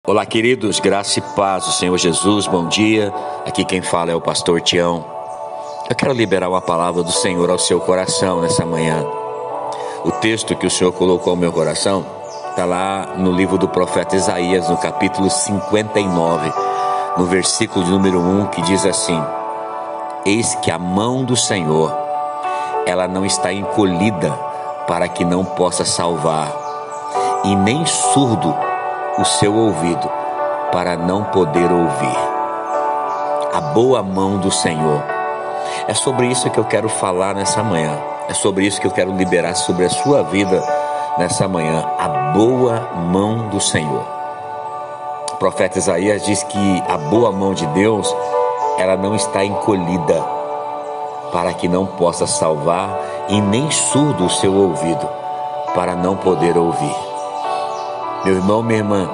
Olá, queridos, graça e paz do Senhor Jesus, bom dia. Aqui quem fala é o pastor Tião. Eu quero liberar uma palavra do Senhor ao seu coração nessa manhã. O texto que o Senhor colocou ao meu coração está lá no livro do profeta Isaías, no capítulo 59, no versículo de número 1, que diz assim: Eis que a mão do Senhor, ela não está encolhida para que não possa salvar, e nem surdo o seu ouvido para não poder ouvir. A boa mão do Senhor. É sobre isso que eu quero falar nessa manhã. É sobre isso que eu quero liberar sobre a sua vida nessa manhã. A boa mão do Senhor. O profeta Isaías diz que a boa mão de Deus, ela não está encolhida para que não possa salvar, e nem surdo o seu ouvido para não poder ouvir. Meu irmão, minha irmã,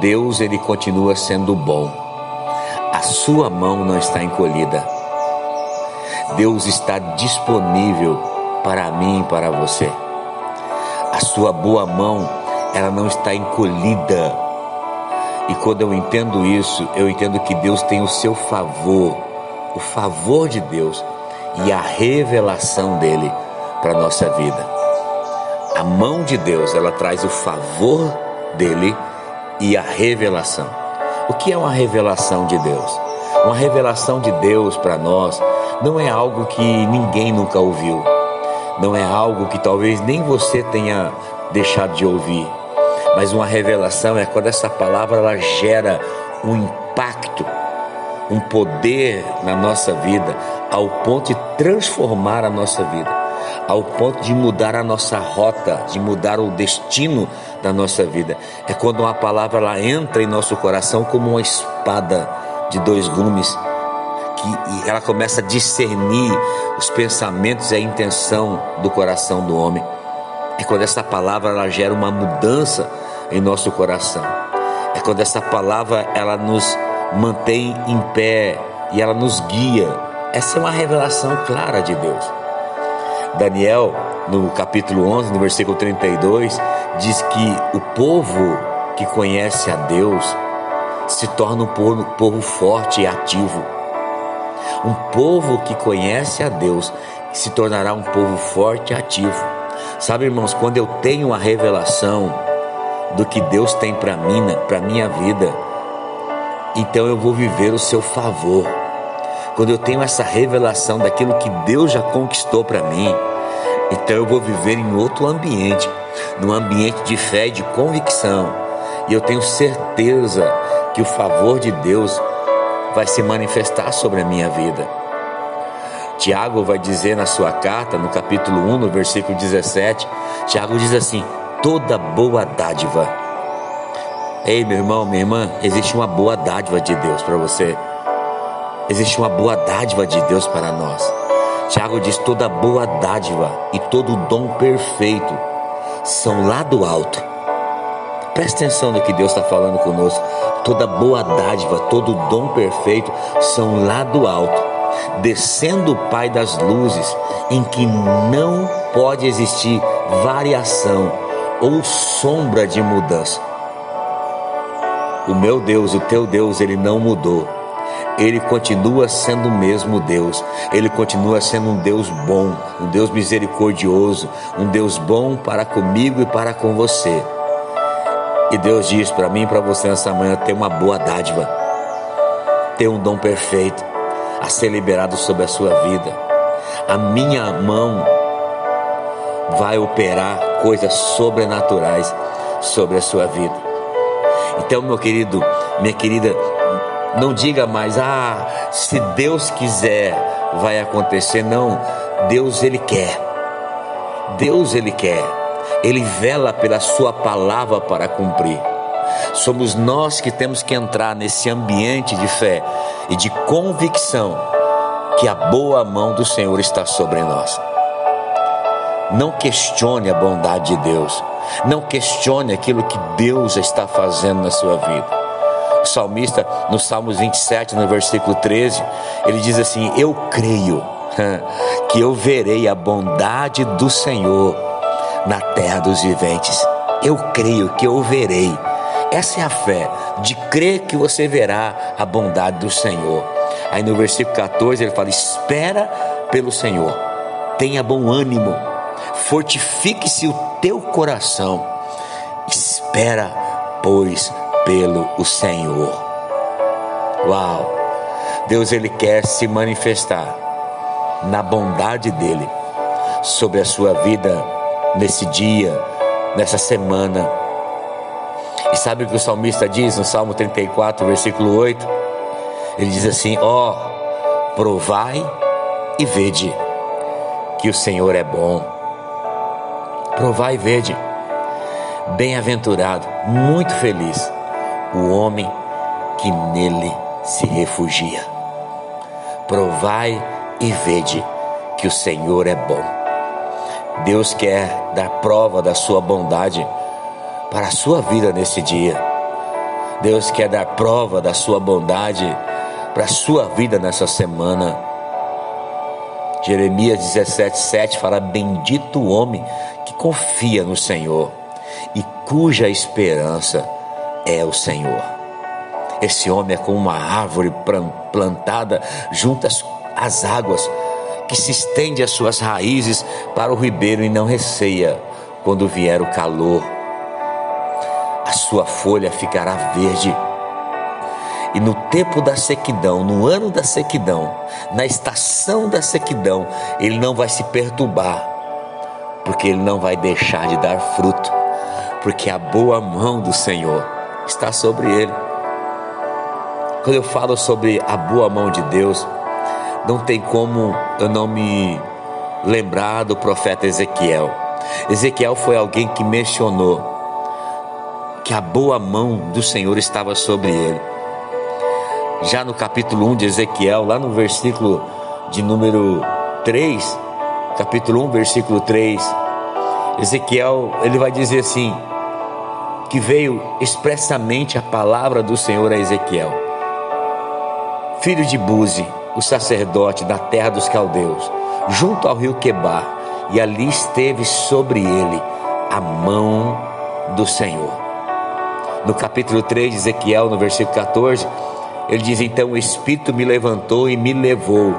Deus, ele continua sendo bom. A sua mão não está encolhida. Deus está disponível para mim e para você. A sua boa mão, ela não está encolhida. E quando eu entendo isso, eu entendo que Deus tem o seu favor, o favor de Deus e a revelação dele para a nossa vida. A mão de Deus, ela traz o favor dele e a revelação. O que é uma revelação de Deus? Uma revelação de Deus para nós não é algo que ninguém nunca ouviu, não é algo que talvez nem você tenha deixado de ouvir, mas uma revelação é quando essa palavra ela gera um impacto, um poder na nossa vida, ao ponto de transformar a nossa vida, ao ponto de mudar a nossa rota, de mudar o destino da nossa vida. É quando uma palavra ela entra em nosso coração como uma espada de dois gumes, que ela começa a discernir os pensamentos e a intenção do coração do homem. É quando essa palavra ela gera uma mudança em nosso coração. É quando essa palavra ela nos mantém em pé e ela nos guia. Essa é uma revelação clara de Deus. Daniel, no capítulo 11, no versículo 32, diz que o povo que conhece a Deus se torna um povo forte e ativo. Um povo que conhece a Deus se tornará um povo forte e ativo. Sabe, irmãos, quando eu tenho a revelação do que Deus tem para mim, para minha vida, então eu vou viver o seu favor. Quando eu tenho essa revelação daquilo que Deus já conquistou para mim, então eu vou viver em outro ambiente, num ambiente de fé e de convicção. E eu tenho certeza que o favor de Deus vai se manifestar sobre a minha vida. Tiago vai dizer na sua carta, no capítulo 1, no versículo 17, Tiago diz assim: toda boa dádiva. Ei, meu irmão, minha irmã, existe uma boa dádiva de Deus para você. Existe uma boa dádiva de Deus para nós. Tiago diz: toda boa dádiva e todo dom perfeito são lá do alto. Presta atenção no que Deus está falando conosco. Toda boa dádiva, todo dom perfeito são lá do alto, descendo o Pai das luzes, em que não pode existir variação ou sombra de mudança. O meu Deus, o teu Deus, ele não mudou. Ele continua sendo o mesmo Deus. Ele continua sendo um Deus bom, um Deus misericordioso, um Deus bom para comigo e para com você. E Deus diz para mim e para você nessa manhã: ter uma boa dádiva, ter um dom perfeito a ser liberado sobre a sua vida. A minha mão vai operar coisas sobrenaturais sobre a sua vida. Então, meu querido, minha querida, não diga mais: se Deus quiser vai acontecer. Não, Deus ele quer. Deus ele quer. Ele vela pela sua palavra para cumprir. Somos nós que temos que entrar nesse ambiente de fé e de convicção que a boa mão do Senhor está sobre nós. Não questione a bondade de Deus. Não questione aquilo que Deus já está fazendo na sua vida. O salmista, no Salmos 27, no versículo 13, ele diz assim: eu creio que eu verei a bondade do Senhor na terra dos viventes. Eu creio que eu verei. Essa é a fé, de crer que você verá a bondade do Senhor. Aí no versículo 14 ele fala: espera pelo Senhor, tenha bom ânimo, fortifique-se o teu coração, espera, pois, pelo o Senhor. Uau! Deus, ele quer se manifestar na bondade dele sobre a sua vida nesse dia, nessa semana. E sabe o que o salmista diz no Salmo 34, versículo 8? Ele diz assim: ó, provai e vede que o Senhor é bom. Provai e vede. Bem-aventurado, muito feliz o homem que nele se refugia. Provai e vede que o Senhor é bom. Deus quer dar prova da sua bondade para a sua vida nesse dia. Deus quer dar prova da sua bondade para a sua vida nessa semana. Jeremias 17:7 fala: bendito o homem que confia no Senhor e cuja esperança é o Senhor. Esse homem é como uma árvore plantada junto às águas, que se estende as suas raízes para o ribeiro e não receia quando vier o calor. A sua folha ficará verde. E no tempo da sequidão, no ano da sequidão, na estação da sequidão, ele não vai se perturbar, porque ele não vai deixar de dar fruto, porque a boa mão do Senhor está sobre ele. Quando eu falo sobre a boa mão de Deus, não tem como eu não me lembrar do profeta Ezequiel. Ezequiel foi alguém que mencionou que a boa mão do Senhor estava sobre ele. Já no capítulo 1 de Ezequiel, lá no versículo de número 3, capítulo 1, versículo 3, Ezequiel, ele vai dizer assim, que veio expressamente a palavra do Senhor a Ezequiel: filho de Buzi, o sacerdote da terra dos caldeus, junto ao rio Quebar, e ali esteve sobre ele a mão do Senhor. No capítulo 3 de Ezequiel, no versículo 14, ele diz: então o Espírito me levantou e me levou.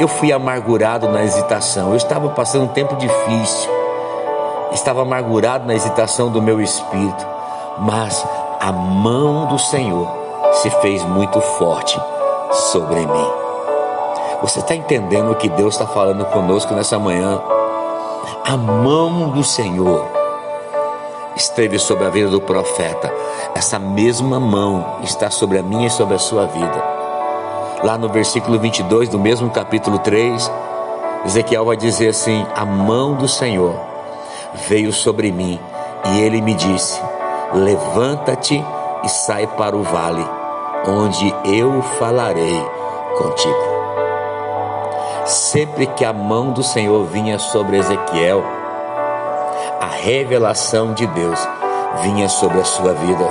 Eu fui amargurado na hesitação. Eu estava passando um tempo difícil. Estava amargurado na hesitação do meu espírito. Mas a mão do Senhor se fez muito forte sobre mim. Você está entendendo o que Deus está falando conosco nessa manhã? A mão do Senhor esteve sobre a vida do profeta. Essa mesma mão está sobre a minha e sobre a sua vida. Lá no versículo 22 do mesmo capítulo 3, Ezequiel vai dizer assim: a mão do Senhor veio sobre mim e ele me disse: levanta-te e sai para o vale, onde eu falarei contigo. Sempre que a mão do Senhor vinha sobre Ezequiel, a revelação de Deus vinha sobre a sua vida.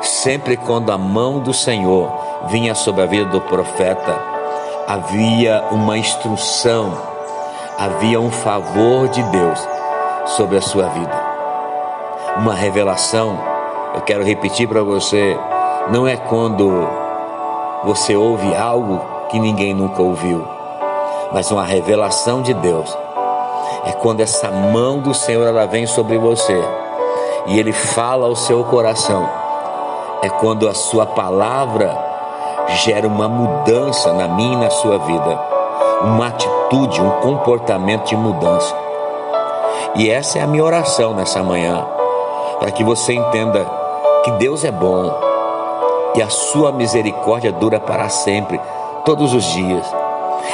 Sempre quando a mão do Senhor vinha sobre a vida do profeta, havia uma instrução, havia um favor de Deus sobre a sua vida. Uma revelação, eu quero repetir para você, não é quando você ouve algo que ninguém nunca ouviu, mas uma revelação de Deus é quando essa mão do Senhor ela vem sobre você e Ele fala ao seu coração. É quando a sua palavra gera uma mudança na minha e na sua vida, uma atitude, um comportamento de mudança. E essa é a minha oração nessa manhã, para que você entenda que Deus é bom e a sua misericórdia dura para sempre, todos os dias.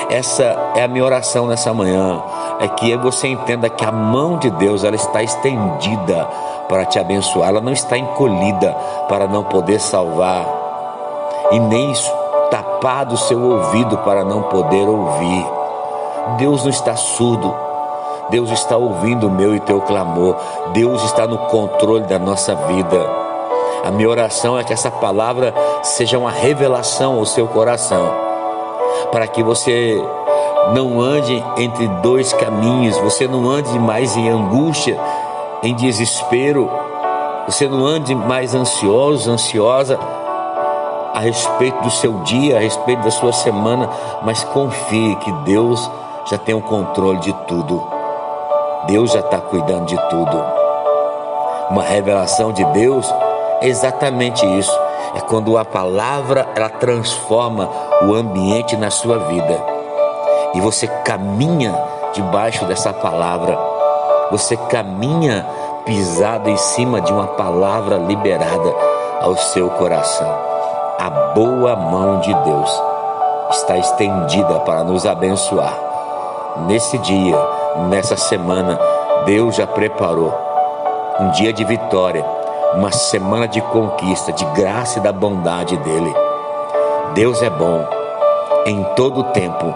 Essa é a minha oração nessa manhã, é que você entenda que a mão de Deus ela está estendida para te abençoar, ela não está encolhida para não poder salvar, e nem tapado o seu ouvido para não poder ouvir. Deus não está surdo, Deus está ouvindo o meu e teu clamor, Deus está no controle da nossa vida. A minha oração é que essa palavra seja uma revelação ao seu coração, para que você não ande entre dois caminhos, você não ande mais em angústia, em desespero, Você não ande mais ansioso, ansiosa a respeito do seu dia, a respeito da sua semana, mas confie que Deus já tem o controle de tudo. Deus já está cuidando de tudo. Uma revelação de Deus é exatamente isso. É quando a palavra ela transforma o ambiente na sua vida. E você caminha debaixo dessa palavra. Você caminha pisado em cima de uma palavra liberada ao seu coração. A boa mão de Deus está estendida para nos abençoar. Nesse dia, nessa semana, Deus já preparou um dia de vitória, uma semana de conquista, de graça e da bondade dele. Deus é bom. Em todo tempo,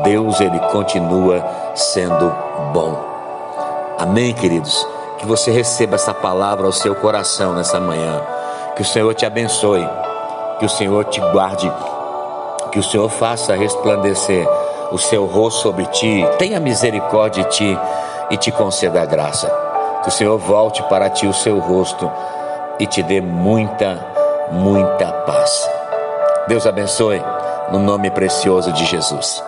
Deus ele continua sendo bom. Amém, queridos? Que você receba essa palavra ao seu coração nessa manhã. Que o Senhor te abençoe. Que o Senhor te guarde. Que o Senhor faça resplandecer o seu rosto sobre ti. Tenha misericórdia de ti e te conceda a graça. Que o Senhor volte para ti o seu rosto e te dê muita, muita paz. Deus abençoe no nome precioso de Jesus.